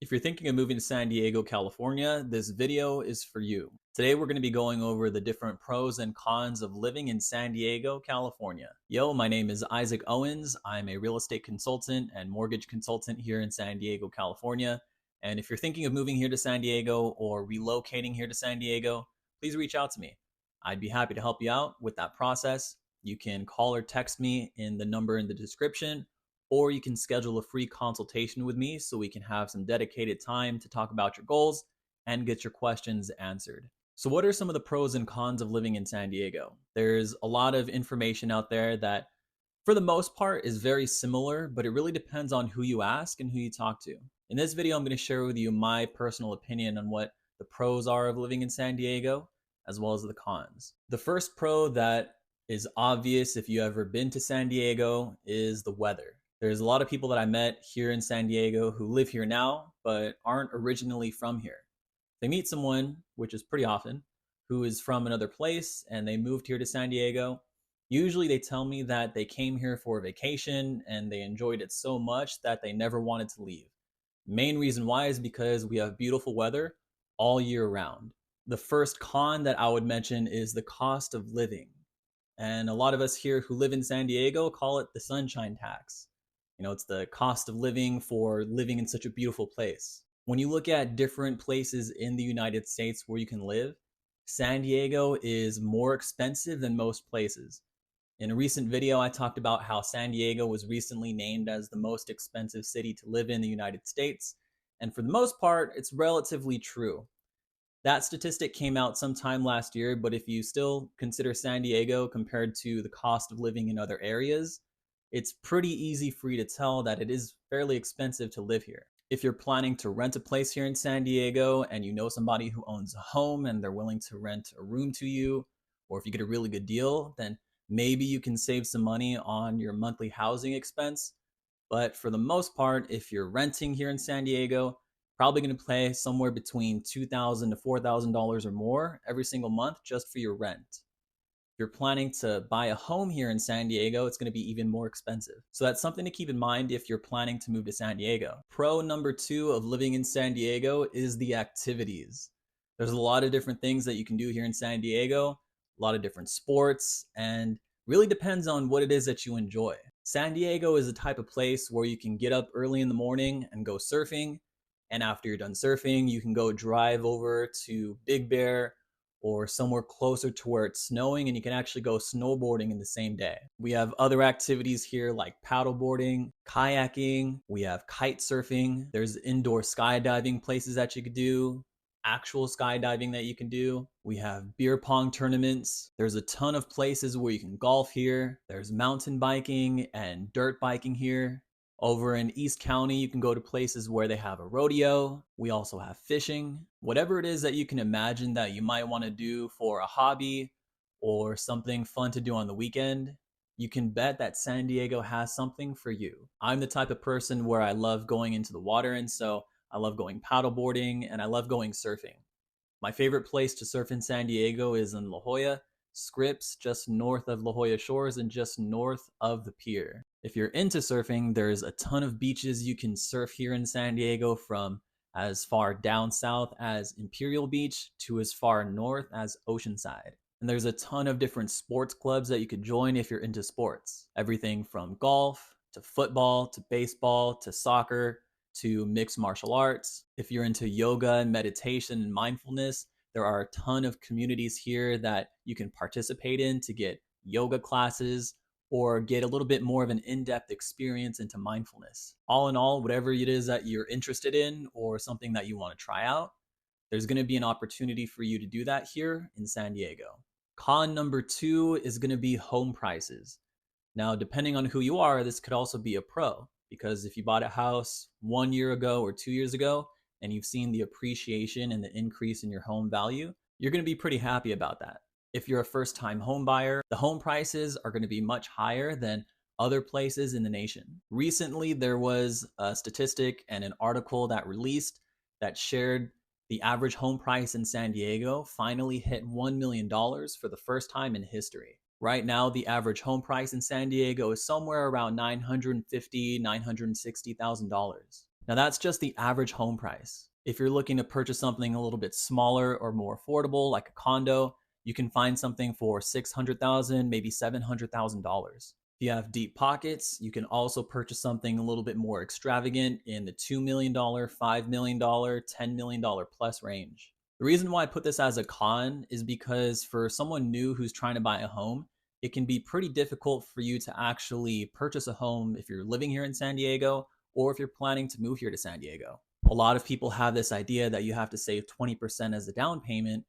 If you're thinking of moving to San Diego, California, this video is for you. Today, we're going to be going over the different pros and cons of living in San Diego, California. Yo, my name is Isaac Owens. I'm a real estate consultant and mortgage consultant here in San Diego, California. And if you're thinking of moving here to San Diego or relocating here to San Diego, please reach out to me. I'd be happy to help you out with that process. You can call or text me in the number in the description, or you can schedule a free consultation with me so we can have some dedicated time to talk about your goals and get your questions answered. So what are some of the pros and cons of living in San Diego? There's a lot of information out there that for the most part is very similar, but it really depends on who you ask and who you talk to. In this video, I'm going to share with you my personal opinion on what the pros are of living in San Diego, as well as the cons. The first pro that is obvious if you ever been to San Diego is the weather. There's a lot of people that I met here in San Diego who live here now, but aren't originally from here. They meet someone, which is pretty often, who is from another place and they moved here to San Diego. Usually they tell me that they came here for a vacation and they enjoyed it so much that they never wanted to leave. Main reason why is because we have beautiful weather all year round. The first con that I would mention is the cost of living. And a lot of us here who live in San Diego call it the sunshine tax. You know, it's the cost of living for living in such a beautiful place. When you look at different places in the United States where you can live, San Diego is more expensive than most places. In a recent video, I talked about how San Diego was recently named as the most expensive city to live in the United States. And for the most part, it's relatively true. That statistic came out sometime last year, but if you still consider San Diego compared to the cost of living in other areas, it's pretty easy for you to tell that it is fairly expensive to live here. If you're planning to rent a place here in San Diego and you know somebody who owns a home and they're willing to rent a room to you, or if you get a really good deal, then maybe you can save some money on your monthly housing expense. But for the most part, if you're renting here in San Diego, probably going to pay somewhere between $2,000 to $4,000 or more every single month just for your rent. You're planning to buy a home here in San Diego, it's going to be even more expensive. So that's something to keep in mind if you're planning to move to San Diego. Pro number 2 of living in San Diego is the activities. There's a lot of different things that you can do here in San Diego, a lot of different sports, and really depends on what it is that you enjoy. San Diego is a type of place where you can get up early in the morning and go surfing. And after you're done surfing, you can go drive over to Big Bear or somewhere closer to where it's snowing, and you can actually go snowboarding in the same day. We have other activities here like paddleboarding, kayaking, we have kite surfing, there's indoor skydiving places that you could do, actual skydiving that you can do. We have beer pong tournaments. There's a ton of places where you can golf here. There's mountain biking and dirt biking here. Over in East County, you can go to places where they have a rodeo. We also have fishing. Whatever it is that you can imagine that you might want to do for a hobby or something fun to do on the weekend, you can bet that San Diego has something for you. I'm the type of person where I love going into the water, and so I love going paddleboarding and I love going surfing. My favorite place to surf in San Diego is in La Jolla, Scripps, just north of La Jolla Shores and just north of the pier. If you're into surfing, there's a ton of beaches you can surf here in San Diego, from as far down south as Imperial Beach to as far north as Oceanside. And there's a ton of different sports clubs that you could join if you're into sports. Everything from golf to football to baseball to soccer to mixed martial arts. If you're into yoga and meditation and mindfulness, there are a ton of communities here that you can participate in to get yoga classes or get a little bit more of an in-depth experience into mindfulness. All in all, whatever it is that you're interested in or something that you want to try out, there's going to be an opportunity for you to do that here in San Diego. Con number 2 is going to be home prices. Now, depending on who you are, this could also be a pro, because if you bought a house 1 year ago or 2 years ago, and you've seen the appreciation and the increase in your home value, you're going to be pretty happy about that. If you're a first-time home buyer, the home prices are going to be much higher than other places in the nation. Recently, there was a statistic and an article that released that shared the average home price in San Diego finally hit $1 million for the first time in history. Right now, the average home price in San Diego is somewhere around $950,000, $960,000. Now, that's just the average home price. If you're looking to purchase something a little bit smaller or more affordable, like a condo, you can find something for $600,000, maybe $700,000. If you have deep pockets, you can also purchase something a little bit more extravagant in the $2 million, $5 million, $10 million plus range. The reason why I put this as a con is because for someone new who's trying to buy a home, it can be pretty difficult for you to actually purchase a home if you're living here in San Diego or if you're planning to move here to San Diego. A lot of people have this idea that you have to save 20% as a down payment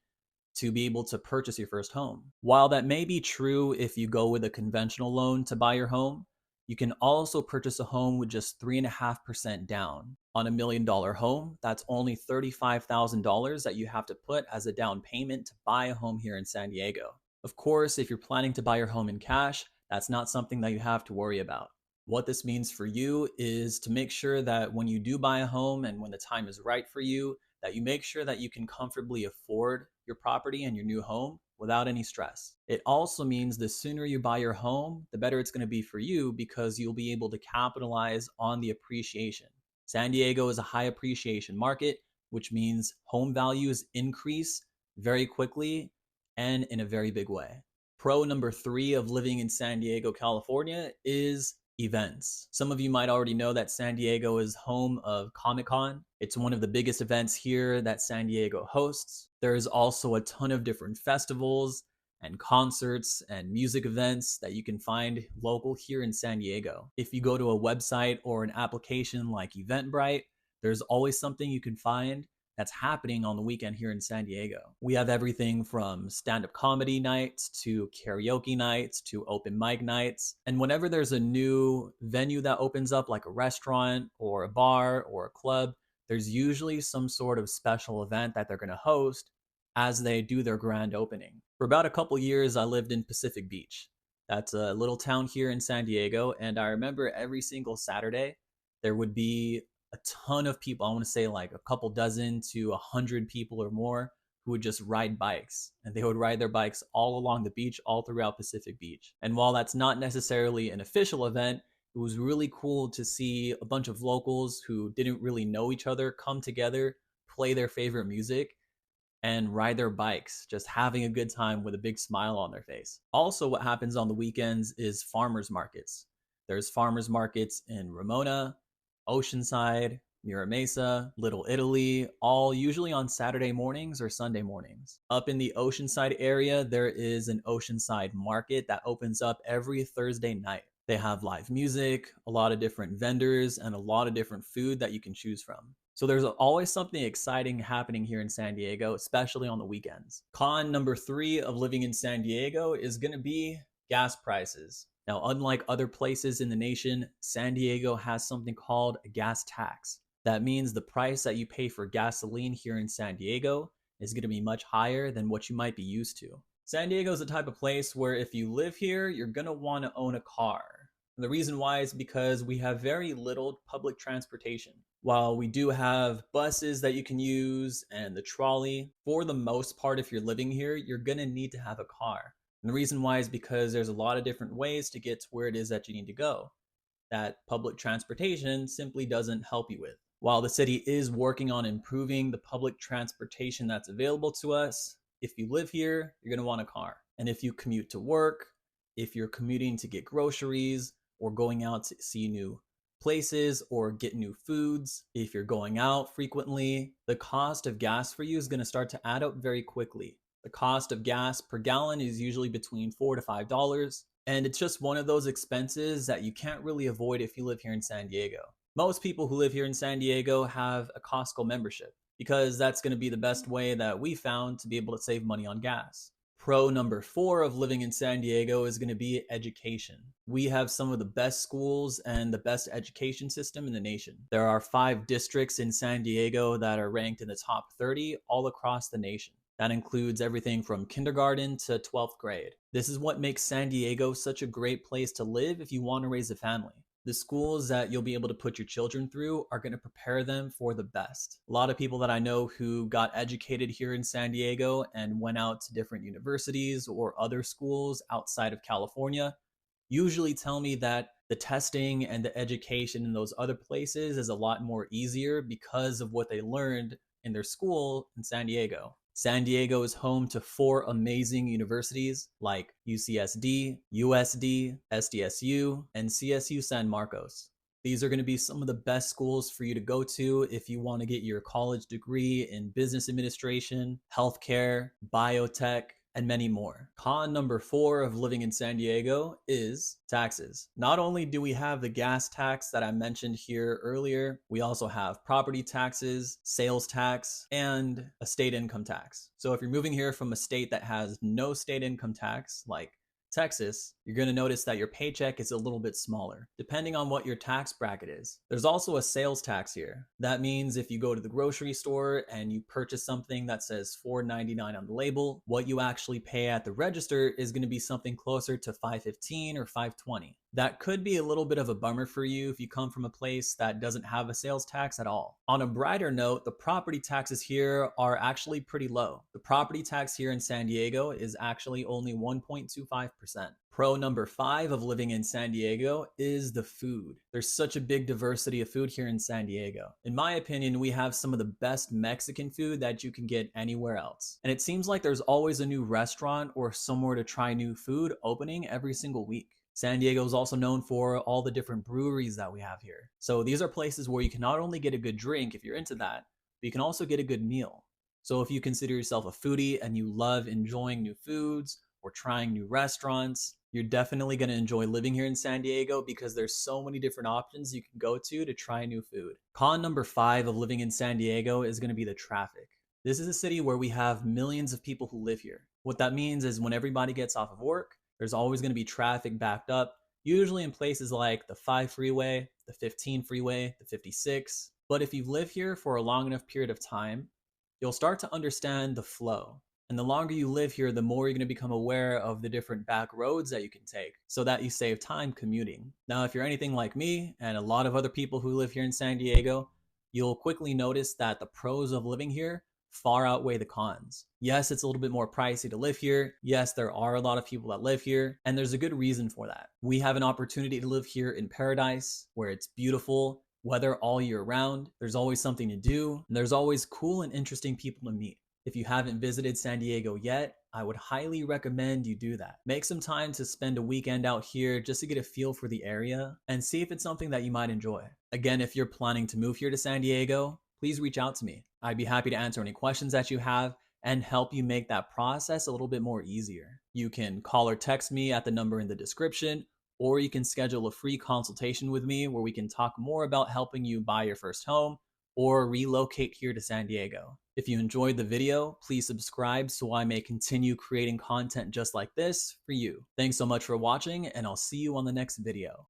to be able to purchase your first home. While that may be true if you go with a conventional loan to buy your home, you can also purchase a home with just 3.5% down. On $1 million home, that's only $35,000 that you have to put as a down payment to buy a home here in San Diego. Of course, if you're planning to buy your home in cash, that's not something that you have to worry about. What this means for you is to make sure that when you do buy a home and when the time is right for you, that you make sure that you can comfortably afford your property and your new home without any stress. It also means the sooner you buy your home, the better it's going to be for you because you'll be able to capitalize on the appreciation. San Diego is a high appreciation market, which means home values increase very quickly and in a very big way. Pro number 3 of living in San Diego, California is events. Some of you might already know that San Diego is home of Comic-Con. It's one of the biggest events here that San Diego hosts. There's also a ton of different festivals and concerts and music events that you can find local here in San Diego. If you go to a website or an application like Eventbrite, there's always something you can find that's happening on the weekend here in San Diego. We have everything from stand-up comedy nights to karaoke nights to open mic nights. And whenever there's a new venue that opens up, like a restaurant or a bar or a club, there's usually some sort of special event that they're going to host as they do their grand opening. For about a couple years, I lived in Pacific Beach. That's a little town here in San Diego, and I remember every single Saturday there would be a ton of people. I want to say like a couple dozen to 100 people or more who would just ride bikes, and they would ride their bikes all along the beach, all throughout Pacific Beach. And while that's not necessarily an official event, it was really cool to see a bunch of locals who didn't really know each other come together, play their favorite music, and ride their bikes, just having a good time with a big smile on their face. Also, what happens on the weekends is farmers markets. There's farmers markets in Ramona, Oceanside, Mira Mesa, Little Italy, all usually on Saturday mornings or Sunday mornings. Up in the Oceanside area, there is an Oceanside market that opens up every Thursday night. They have live music, a lot of different vendors, and a lot of different food that you can choose from. So there's always something exciting happening here in San Diego, especially on the weekends. Con number 3 of living in San Diego is going to be gas prices. Now, unlike other places in the nation, San Diego has something called a gas tax. That means the price that you pay for gasoline here in San Diego is going to be much higher than what you might be used to. San Diego is the type of place where if you live here, you're going to want to own a car. And the reason why is because we have very little public transportation. While we do have buses that you can use and the trolley, for the most part, if you're living here, you're going to need to have a car. And the reason why is because there's a lot of different ways to get to where it is that you need to go that public transportation simply doesn't help you with. While the city is working on improving the public transportation that's available to us, if you live here, you're going to want a car. And if you commute to work, if you're commuting to get groceries or going out to see new places or get new foods, if you're going out frequently, the cost of gas for you is going to start to add up very quickly. The cost of gas per gallon is usually between $4 to $5, and it's just one of those expenses that you can't really avoid if you live here in San Diego. Most people who live here in San Diego have a Costco membership because that's going to be the best way that we found to be able to save money on gas. Pro number 4 of living in San Diego is going to be education. We have some of the best schools and the best education system in the nation. There are 5 districts in San Diego that are ranked in the top 30 all across the nation. That includes everything from kindergarten to 12th grade. This is what makes San Diego such a great place to live if you want to raise a family. The schools that you'll be able to put your children through are going to prepare them for the best. A lot of people that I know who got educated here in San Diego and went out to different universities or other schools outside of California, usually tell me that the testing and the education in those other places is a lot more easier because of what they learned in their school in San Diego. San Diego is home to 4 amazing universities like UCSD, USD, SDSU, and CSU San Marcos. These are going to be some of the best schools for you to go to if you want to get your college degree in business administration, healthcare, biotech, and many more. Con number 4 of living in San Diego is taxes. Not only do we have the gas tax that I mentioned here earlier, we also have property taxes, sales tax, and a state income tax. So if you're moving here from a state that has no state income tax, like Texas, you're going to notice that your paycheck is a little bit smaller, depending on what your tax bracket is. There's also a sales tax here. That means if you go to the grocery store and you purchase something that says $4.99 on the label, what you actually pay at the register is going to be something closer to $5.15 or $5.20. That could be a little bit of a bummer for you if you come from a place that doesn't have a sales tax at all. On a brighter note, the property taxes here are actually pretty low. The property tax here in San Diego is actually only 1.25%. Pro number 5 of living in San Diego is the food. There's such a big diversity of food here in San Diego. In my opinion, we have some of the best Mexican food that you can get anywhere else. And it seems like there's always a new restaurant or somewhere to try new food opening every single week. San Diego is also known for all the different breweries that we have here. So these are places where you can not only get a good drink if you're into that, but you can also get a good meal. So if you consider yourself a foodie and you love enjoying new foods or trying new restaurants, you're definitely going to enjoy living here in San Diego because there's so many different options you can go to try new food. Con number 5 of living in San Diego is going to be the traffic. This is a city where we have millions of people who live here. What that means is when everybody gets off of work, there's always going to be traffic backed up, usually in places like the 5 freeway, the 15 freeway, the 56. But if you live here for a long enough period of time, you'll start to understand the flow. And the longer you live here, the more you're going to become aware of the different back roads that you can take so that you save time commuting. Now, if you're anything like me and a lot of other people who live here in San Diego, you'll quickly notice that the pros of living here far outweigh the cons. Yes, it's a little bit more pricey to live here. Yes, there are a lot of people that live here, and there's a good reason for that. We have an opportunity to live here in paradise, where it's beautiful, weather all year round. There's always something to do, and there's always cool and interesting people to meet. If you haven't visited San Diego yet, I would highly recommend you do that. Make some time to spend a weekend out here just to get a feel for the area and see if it's something that you might enjoy. Again, if you're planning to move here to San Diego, please reach out to me. I'd be happy to answer any questions that you have and help you make that process a little bit more easier. You can call or text me at the number in the description, or you can schedule a free consultation with me where we can talk more about helping you buy your first home or relocate here to San Diego. If you enjoyed the video, please subscribe so I may continue creating content just like this for you. Thanks so much for watching, and I'll see you on the next video.